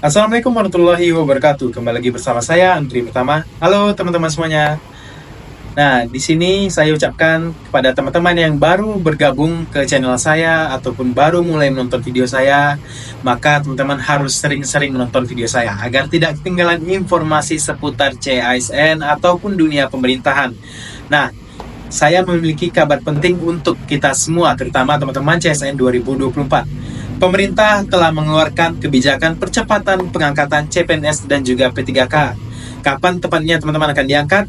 Assalamualaikum warahmatullahi wabarakatuh. Kembali lagi bersama saya Andri Pertama. Halo teman-teman semuanya. Nah, di sini saya ucapkan kepada teman-teman yang baru bergabung ke channel saya ataupun baru mulai menonton video saya, maka teman-teman harus sering-sering menonton video saya agar tidak ketinggalan informasi seputar CASN ataupun dunia pemerintahan. Nah, saya memiliki kabar penting untuk kita semua, terutama teman-teman CSN 2024. Pemerintah telah mengeluarkan kebijakan percepatan pengangkatan CPNS dan juga P3K. Kapan tepatnya teman-teman akan diangkat?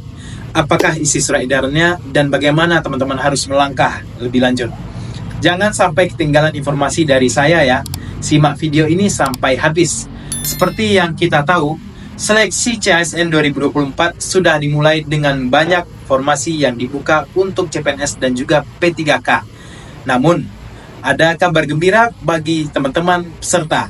Apakah isi surat edarannya? Dan bagaimana teman-teman harus melangkah lebih lanjut? Jangan sampai ketinggalan informasi dari saya ya. Simak video ini sampai habis. Seperti yang kita tahu, seleksi CASN 2024 sudah dimulai dengan banyak formasi yang dibuka untuk CPNS dan juga P3K. Namun, ada kabar gembira bagi teman-teman peserta.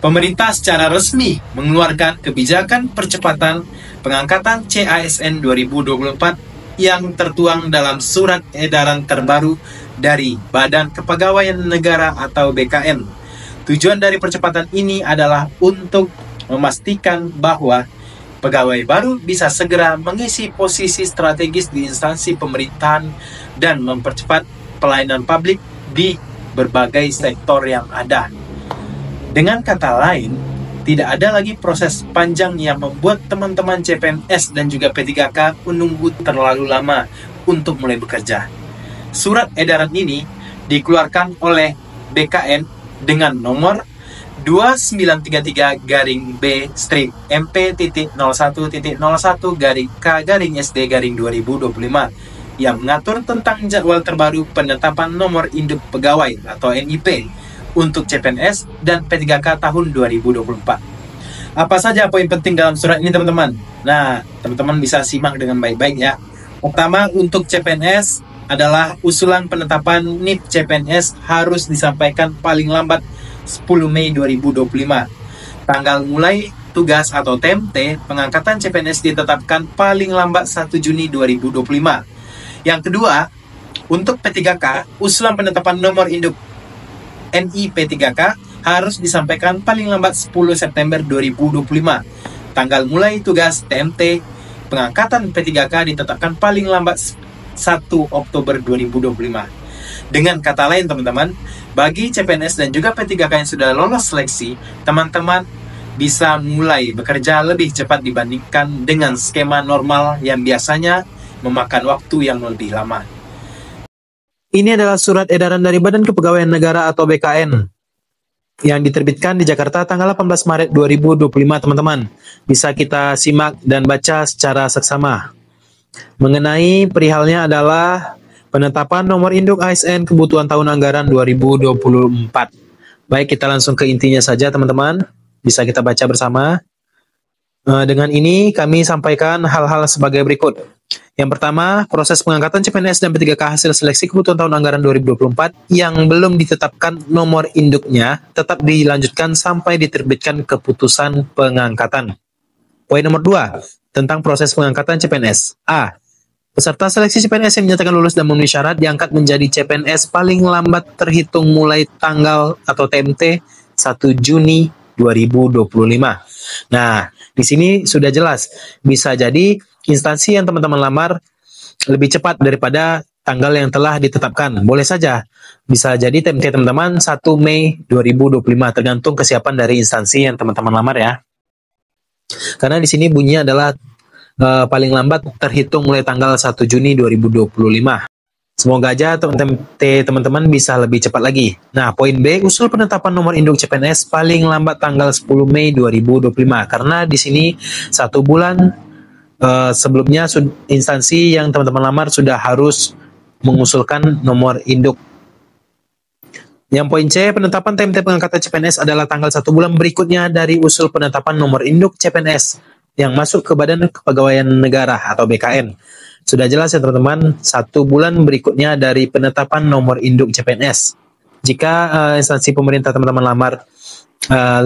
Pemerintah secara resmi mengeluarkan kebijakan percepatan pengangkatan CASN 2024 yang tertuang dalam surat edaran terbaru dari Badan Kepegawaian Negara atau BKN. Tujuan dari percepatan ini adalah untuk memastikan bahwa pegawai baru bisa segera mengisi posisi strategis di instansi pemerintahan dan mempercepat pelayanan publik di berbagai sektor yang ada. Dengan kata lain, tidak ada lagi proses panjang yang membuat teman-teman CPNS dan juga P3K menunggu terlalu lama untuk mulai bekerja. Surat edaran ini dikeluarkan oleh BKN dengan nomor 2933-B-MP.01.01-K-SD-2025 yang mengatur tentang jadwal terbaru penetapan nomor induk pegawai atau NIP untuk CPNS dan P3K tahun 2024. Apa saja poin penting dalam surat ini teman-teman? Nah, teman-teman bisa simak dengan baik-baik ya. Pertama, untuk CPNS adalah usulan penetapan NIP CPNS harus disampaikan paling lambat 10 Mei 2025. Tanggal mulai tugas atau TMT pengangkatan CPNS ditetapkan paling lambat 1 Juni 2025. Yang kedua, untuk P3K, usulan penetapan nomor induk NIP3K harus disampaikan paling lambat 10 September 2025. Tanggal mulai tugas TMT pengangkatan P3K ditetapkan paling lambat 1 Oktober 2025. Dengan kata lain teman-teman, bagi CPNS dan juga P3K yang sudah lolos seleksi, teman-teman bisa mulai bekerja lebih cepat dibandingkan dengan skema normal yang biasanya memakan waktu yang lebih lama. Ini adalah surat edaran dari Badan Kepegawaian Negara atau BKN yang diterbitkan di Jakarta tanggal 18 Maret 2025 teman-teman. Bisa kita simak dan baca secara seksama. Mengenai perihalnya adalah penetapan nomor induk ASN kebutuhan tahun anggaran 2024. Baik, kita langsung ke intinya saja teman-teman. Bisa kita baca bersama. Dengan ini kami sampaikan hal-hal sebagai berikut. Yang pertama, proses pengangkatan CPNS dan P3K hasil seleksi kebutuhan tahun anggaran 2024 yang belum ditetapkan nomor induknya tetap dilanjutkan sampai diterbitkan keputusan pengangkatan. Poin nomor 2, tentang proses pengangkatan CPNS. A. Peserta seleksi CPNS yang menyatakan lulus dan memenuhi syarat diangkat menjadi CPNS paling lambat terhitung mulai tanggal atau TMT 1 Juni 2025. Nah, di sini sudah jelas. Bisa jadi instansi yang teman-teman lamar lebih cepat daripada tanggal yang telah ditetapkan. Boleh saja. Bisa jadi TMT teman-teman 1 Mei 2025 tergantung kesiapan dari instansi yang teman-teman lamar ya. Karena di sini bunyinya adalah paling lambat terhitung mulai tanggal 1 Juni 2025. Semoga aja teman-teman bisa lebih cepat lagi. Nah, poin B, usul penetapan nomor induk CPNS paling lambat tanggal 10 Mei 2025. Karena di sini 1 bulan sebelumnya instansi yang teman-teman lamar sudah harus mengusulkan nomor induk. Yang poin C, penetapan TMT pengangkatan CPNS adalah tanggal 1 bulan berikutnya dari usul penetapan nomor induk CPNS yang masuk ke Badan Kepegawaian Negara atau BKN. Sudah jelas ya teman-teman, 1 bulan berikutnya dari penetapan nomor induk CPNS. Jika instansi pemerintah teman-teman lamar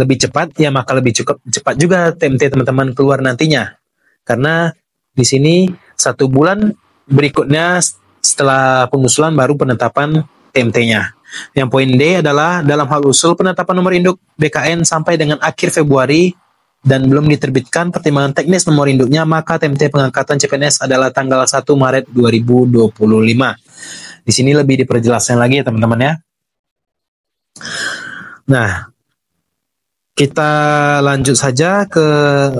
lebih cepat, ya maka lebih cepat juga TMT teman-teman keluar nantinya. Karena di sini 1 bulan berikutnya setelah pengusulan baru penetapan TMT-nya. Yang poin D adalah dalam hal usul penetapan nomor induk BKN sampai dengan akhir Februari dan belum diterbitkan pertimbangan teknis nomor induknya, maka TMT pengangkatan CPNS adalah tanggal 1 Maret 2025. Di sini lebih diperjelaskan lagi ya teman-teman ya. Nah, kita lanjut saja ke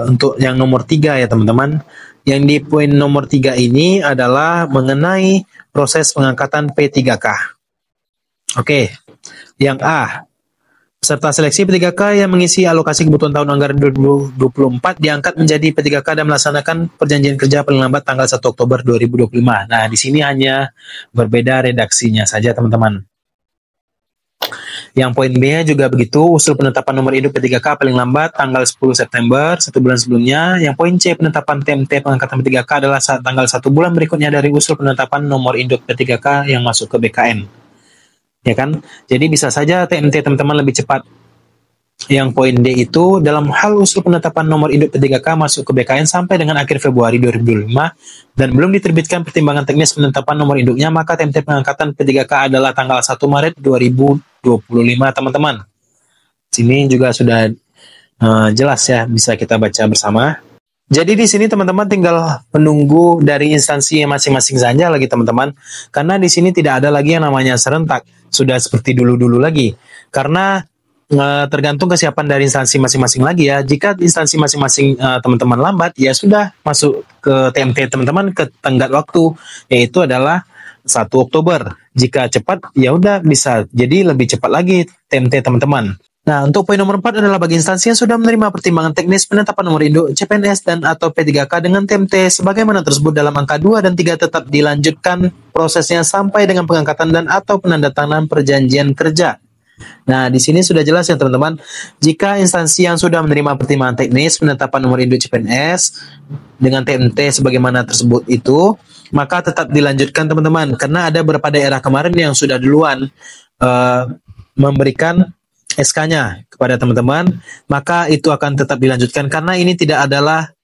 untuk yang nomor 3 ya teman-teman. Yang di poin nomor 3 ini adalah mengenai proses pengangkatan P3K. Oke, yang A, peserta seleksi P3K yang mengisi alokasi kebutuhan tahun anggaran 2024 diangkat menjadi P3K dan melaksanakan perjanjian kerja paling lambat tanggal 1 Oktober 2025. Nah, di sini hanya berbeda redaksinya saja teman-teman. Yang poin B juga begitu, usul penetapan nomor induk P3K paling lambat tanggal 10 September, 1 bulan sebelumnya. Yang poin C, penetapan TMT pengangkatan P3K adalah tanggal 1 bulan berikutnya dari usul penetapan nomor induk P3K yang masuk ke BKN. Ya kan? Jadi bisa saja TMT teman-teman lebih cepat. Yang poin D itu, dalam hal usul penetapan nomor induk P3K masuk ke BKN sampai dengan akhir Februari 2025 dan belum diterbitkan pertimbangan teknis penetapan nomor induknya, maka TMT pengangkatan P3K adalah tanggal 1 Maret 2025 teman-teman. Sini juga sudah jelas ya, bisa kita baca bersama. Jadi di sini teman-teman tinggal menunggu dari instansi masing-masing saja lagi teman-teman, karena di sini tidak ada lagi yang namanya serentak, sudah seperti dulu-dulu lagi. Karena tergantung kesiapan dari instansi masing-masing lagi ya. Jika instansi masing-masing teman-teman lambat, ya sudah masuk ke TMT teman-teman ke tenggat waktu, yaitu adalah 1 Oktober. Jika cepat, ya udah bisa jadi lebih cepat lagi TMT teman-teman. Nah, untuk poin nomor 4 adalah bagi instansi yang sudah menerima pertimbangan teknis penetapan nomor induk CPNS dan atau P3K dengan TMT sebagaimana tersebut dalam angka 2 dan 3 tetap dilanjutkan prosesnya sampai dengan pengangkatan dan atau penandatanganan perjanjian kerja. Nah, di sini sudah jelas ya teman-teman. Jika instansi yang sudah menerima pertimbangan teknis penetapan nomor induk CPNS dengan TMT sebagaimana tersebut itu, maka tetap dilanjutkan teman-teman. Karena ada beberapa daerah kemarin yang sudah duluan memberikan SK-nya kepada teman-teman, maka itu akan tetap dilanjutkan karena ini tidak adalah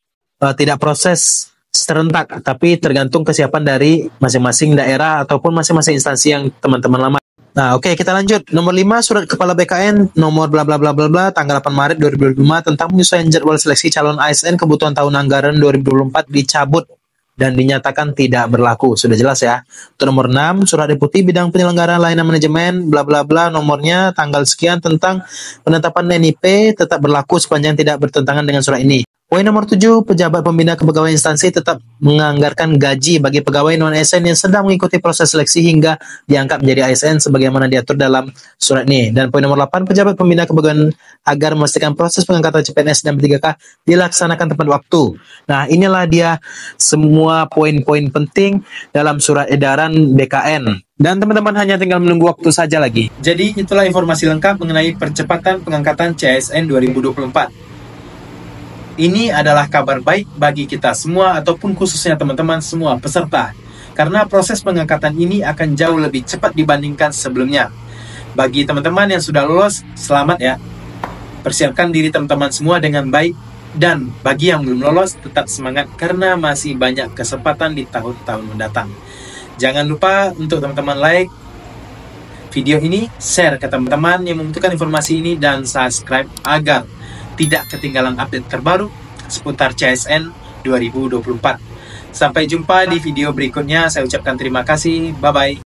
tidak proses serentak, tapi tergantung kesiapan dari masing-masing daerah ataupun masing-masing instansi yang teman-teman lamar. Nah, oke, kita lanjut. Nomor 5, Surat Kepala BKN nomor bla bla bla bla bla tanggal 8 Maret 2025 tentang penyesuaian jadwal seleksi calon ASN kebutuhan tahun anggaran 2024 dicabut dan dinyatakan tidak berlaku. Sudah jelas ya. Untuk nomor 6, Surat Deputi Bidang Penyelenggaraan Layanan Manajemen bla bla bla nomornya tanggal sekian tentang penetapan NIP tetap berlaku sepanjang tidak bertentangan dengan surat ini. Poin nomor 7, pejabat pembina kepegawaian instansi tetap menganggarkan gaji bagi pegawai non-ASN yang sedang mengikuti proses seleksi hingga diangkat menjadi ASN sebagaimana diatur dalam surat ini. Dan poin nomor 8, pejabat pembina kepegawaian agar memastikan proses pengangkatan CPNS dan P3K dilaksanakan tepat waktu. Nah, inilah dia semua poin-poin penting dalam surat edaran BKN. Dan teman-teman hanya tinggal menunggu waktu saja lagi. Jadi itulah informasi lengkap mengenai percepatan pengangkatan CASN 2024. Ini adalah kabar baik bagi kita semua ataupun khususnya teman-teman semua peserta. Karena proses pengangkatan ini akan jauh lebih cepat dibandingkan sebelumnya. Bagi teman-teman yang sudah lolos, selamat ya. Persiapkan diri teman-teman semua dengan baik. Dan bagi yang belum lolos, tetap semangat karena masih banyak kesempatan di tahun-tahun mendatang. Jangan lupa untuk teman-teman like video ini, share ke teman-teman yang membutuhkan informasi ini, dan subscribe agar tidak ketinggalan update terbaru seputar CASN 2024. Sampai jumpa di video berikutnya. Saya ucapkan terima kasih. Bye-bye.